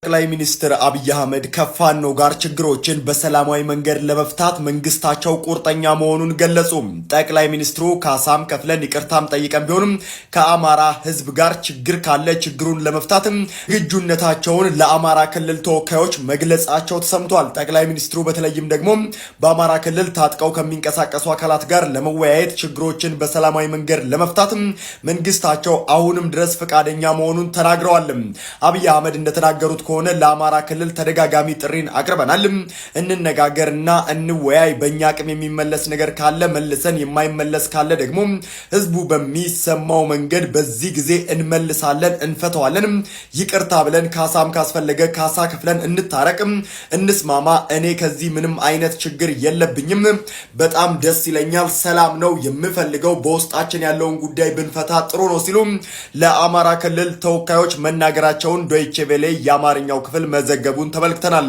ጠቅላይ ሚኒስትር አብይ አህመድ ከፋኖ ጋር ችግሮችን በሰላማዊ መንገድ ለመፍታት መንግስታቸው ቁርጠኛ መሆኑን ገለጹ። ጠቅላይ ሚኒስትሩ ካሳም ከፍለን ይቅርታም ጠይቀን ቢሆንም ከአማራ ህዝብ ጋር ችግር ካለ ችግሩን ለመፍታት ዝግጁነታቸውን ለአማራ ክልል ተወካዮች መግለጻቸው ተሰምቷል። ጠቅላይ ሚኒስትሩ በተለይም ደግሞ በአማራ ክልል ታጥቀው ከሚንቀሳቀሱ አካላት ጋር ለመወያየት ችግሮችን በሰላማዊ መንገድ ለመፍታት መንግስታቸው አሁንም ድረስ ፈቃደኛ መሆኑን ተናግረዋል። አብይ አህመድ እንደተናገሩት ከሆነ ለአማራ ክልል ተደጋጋሚ ጥሪን አቅርበናል። እንነጋገርና እንወያይ። በእኛ አቅም የሚመለስ ነገር ካለ መልሰን፣ የማይመለስ ካለ ደግሞ ህዝቡ በሚሰማው መንገድ በዚህ ጊዜ እንመልሳለን፣ እንፈተዋለን። ይቅርታ ብለን ካሳም ካስፈለገ ካሳ ከፍለን እንታረቅ፣ እንስማማ። እኔ ከዚህ ምንም አይነት ችግር የለብኝም። በጣም ደስ ይለኛል። ሰላም ነው የምፈልገው። በውስጣችን ያለውን ጉዳይ ብንፈታ ጥሩ ነው ሲሉ ለአማራ ክልል ተወካዮች መናገራቸውን ዶይቼ ቬለ የአማርኛው ክፍል መዘገቡን ተመልክተናል።